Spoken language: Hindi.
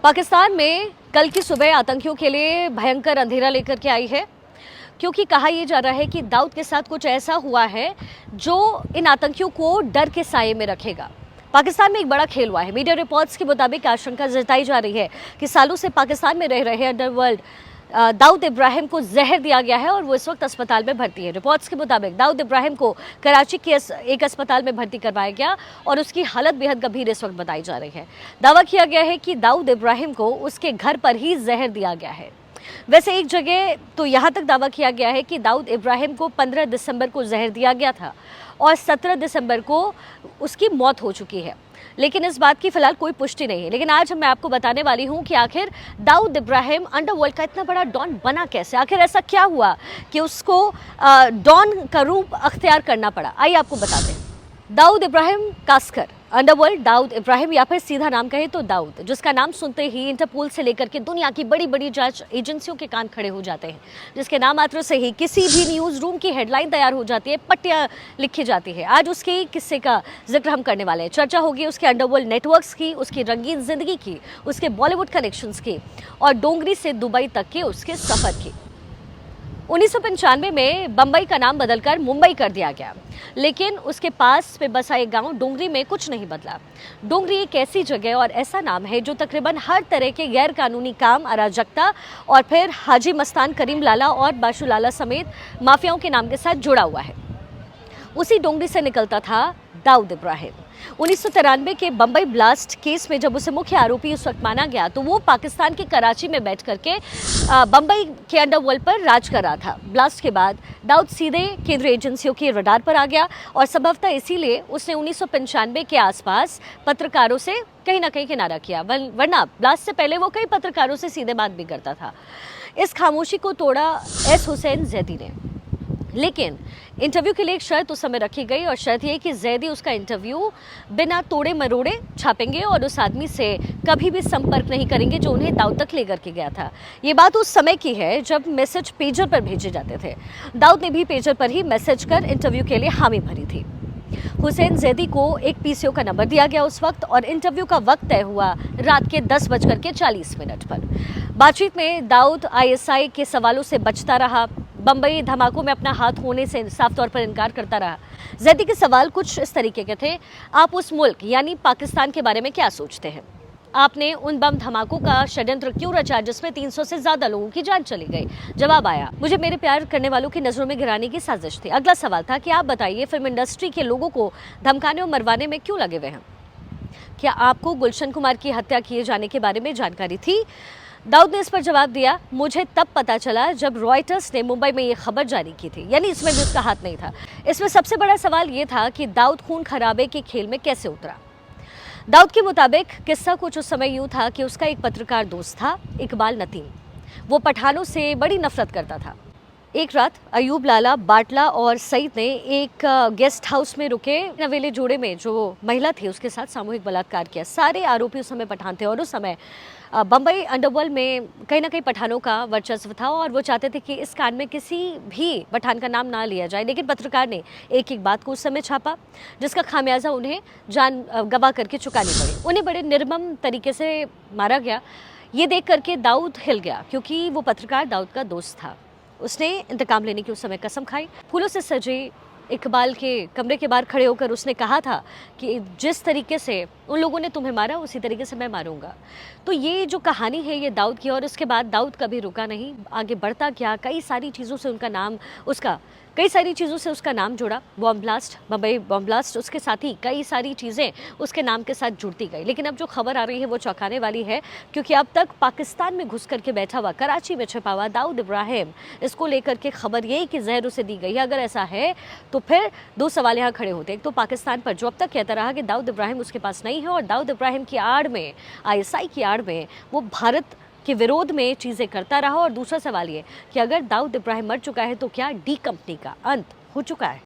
पाकिस्तान में कल की सुबह आतंकियों के लिए भयंकर अंधेरा लेकर के आई है, क्योंकि कहा यह जा रहा है कि दाऊद के साथ कुछ ऐसा हुआ है जो इन आतंकियों को डर के साये में रखेगा। पाकिस्तान में एक बड़ा खेल हुआ है। मीडिया रिपोर्ट्स के मुताबिक आशंका जताई जा रही है कि सालों से पाकिस्तान में रह रहे अंडरवर्ल्ड दाऊद इब्राहिम को जहर दिया गया है और वो इस वक्त अस्पताल में भर्ती है। रिपोर्ट्स के मुताबिक दाऊद इब्राहिम को कराची के एक अस्पताल में भर्ती करवाया गया और उसकी हालत बेहद गंभीर इस वक्त बताई जा रही है। दावा किया गया है कि दाऊद इब्राहिम को उसके घर पर ही जहर दिया गया है। वैसे एक जगह तो यहाँ तक दावा किया गया है कि दाऊद इब्राहिम को 15 दिसंबर को जहर दिया गया था और 17 दिसंबर को उसकी मौत हो चुकी है, लेकिन इस बात की फिलहाल कोई पुष्टि नहीं है। लेकिन आज मैं आपको बताने वाली हूं कि आखिर दाऊद इब्राहिम अंडरवर्ल्ड का इतना बड़ा डॉन बना कैसे, आखिर ऐसा क्या हुआ कि उसको डॉन का रूप अख्तियार करना पड़ा। आइए आपको बताते हैं। दाऊद इब्राहिम कास्कर, अंडरवर्ल्ड दाऊद इब्राहिम या फिर सीधा नाम कहे तो दाऊद, जिसका नाम सुनते ही इंटरपोल से लेकर के दुनिया की बड़ी बड़ी जांच एजेंसियों के कान खड़े हो जाते हैं, जिसके नाम मात्र से ही किसी भी न्यूज़ रूम की हेडलाइन तैयार हो जाती है, पट्टियां लिखी जाती है। आज उसके किस्से का जिक्र हम करने वाले हैं। चर्चा होगी उसके अंडरवर्ल्ड नेटवर्क्स की, उसकी रंगीन जिंदगी की, उसके बॉलीवुड कनेक्शंस की और डोंगरी से दुबई तक के उसके सफर की। 1995 में बंबई का नाम बदलकर मुंबई कर दिया गया, लेकिन उसके पास में बसा एक गांव डोंगरी में कुछ नहीं बदला। डोंगरी एक ऐसी जगह और ऐसा नाम है जो तकरीबन हर तरह के गैर कानूनी काम, अराजकता और फिर हाजी मस्तान, करीम लाला और बाशु लाला समेत माफियाओं के नाम के साथ जुड़ा हुआ है। उसी डोंगरी से निकलता था दाऊद इब्राहिम। 1993 के बंबई ब्लास्ट केस में जब उसे मुख्य आरोपी उस वक्त माना गया तो वो पाकिस्तान के कराची में बैठ करके बंबई के अंडरवर्ल्ड पर राज कर रहा था। ब्लास्ट के बाद दाऊद सीधे केंद्रीय एजेंसियों के रडार पर आ गया और संभवतः इसीलिए उसने 1995 के आसपास पत्रकारों से कहीं ना कहीं किनारा किया, वरना ब्लास्ट से पहले वो कई पत्रकारों से सीधे बात भी करता था। इस खामोशी को तोड़ा एस हुसैन जैदी ने, लेकिन इंटरव्यू के लिए एक शर्त उस समय रखी गई और शर्त यह कि जैदी उसका इंटरव्यू बिना तोड़े मरोड़े छापेंगे और उस आदमी से कभी भी संपर्क नहीं करेंगे जो उन्हें दाऊद तक लेकर के गया था। ये बात उस समय की है जब मैसेज पेजर पर भेजे जाते थे। दाऊद ने भी पेजर पर ही मैसेज कर इंटरव्यू के लिए हामी भरी थी। हुसैन जैदी को एक पीसीओ का नंबर दिया गया उस वक्त और इंटरव्यू का वक्त तय हुआ रात के 10:40 पर। बातचीत में दाऊद आईएसआई के सवालों से बचता रहा, बंबई धमाकों में अपना हाथ होने से साफ तौर पर इनकार करता रहा। जैदी के सवाल कुछ इस तरीके के थे, आप उस मुल्क यानी पाकिस्तान के बारे में क्या सोचते हैं? आपने उन बम धमाकों का षड्यंत्र क्यों रचा जिसमें 300 से ज्यादा लोगों की जान चली गई? जवाब आया, मुझे मेरे प्यार करने वालों की नजरों में गिराने की साजिश थी। अगला सवाल था कि आप बताइए, फिल्म इंडस्ट्री के लोगों को धमकाने और मरवाने में क्यों लगे हुए हैं? क्या आपको गुलशन कुमार की हत्या किए जाने के बारे में जानकारी थी? दाऊद ने इस पर जवाब दिया, मुझे तब पता चला जब रॉयटर्स ने मुंबई में ये खबर जारी की थी, यानी इसमें भी उसका हाथ नहीं था। इसमें सबसे बड़ा सवाल ये था कि दाऊद खून खराबे के खेल में कैसे उतरा। दाऊद के मुताबिक किस्सा कुछ उस समय यूं था कि उसका एक पत्रकार दोस्त था, इकबाल नतीम। वो पठानों से बड़ी नफरत करता था। एक रात अयूब लाला, बाटला और सईद ने एक गेस्ट हाउस में रुके नवेले जोड़े में जो महिला थी उसके साथ सामूहिक बलात्कार किया। सारे आरोपी उस समय पठान थे और उस समय बंबई अंडरवर्ल्ड में कहीं ना कहीं पठानों का वर्चस्व था और वो चाहते थे कि इस कांड में किसी भी पठान का नाम ना लिया जाए। लेकिन पत्रकार ने एक एक बात को उस समय छापा, जिसका खामियाजा उन्हें जान गवा करके चुकानी पड़ी। उन्हें बड़े निर्मम तरीके से मारा गया। ये देख करके दाऊद हिल गया, क्योंकि वो पत्रकार दाऊद का दोस्त था। उसने इंतकाम लेने की उस समय कसम खाई। फूलों से सजे इकबाल के कमरे के बाहर खड़े होकर उसने कहा था कि जिस तरीके से उन लोगों ने तुम्हें मारा उसी तरीके से मैं मारूंगा। तो ये जो कहानी है ये दाऊद की, और उसके बाद दाऊद कभी रुका नहीं, आगे बढ़ता गया। कई सारी चीज़ों से उसका नाम जुड़ा। Bomb blast, Bombay bomb blast, उसके साथ ही कई सारी चीज़ें उसके नाम के साथ जुड़ती गई। लेकिन अब जो खबर आ रही है वो चौंकाने वाली है, क्योंकि अब तक पाकिस्तान में घुस करके बैठा हुआ, कराची में छिपा हुआ दाऊद इब्राहिम, इसको लेकर के खबर यही कि जहर उसे दी गई है। अगर ऐसा है तो फिर दो सवाल यहाँ खड़े होते हैं। एक तो पाकिस्तान पर जो अब तक कहता रहा कि दाऊद इब्राहिम उसके पास नहीं है और दाऊद इब्राहिम की आड़ में, आईएसआई की आड़ में वो भारत के विरोध में चीज़ें करता रहा। और दूसरा सवाल ये कि अगर दाऊद इब्राहिम मर चुका है तो क्या डी कंपनी का अंत हो चुका है?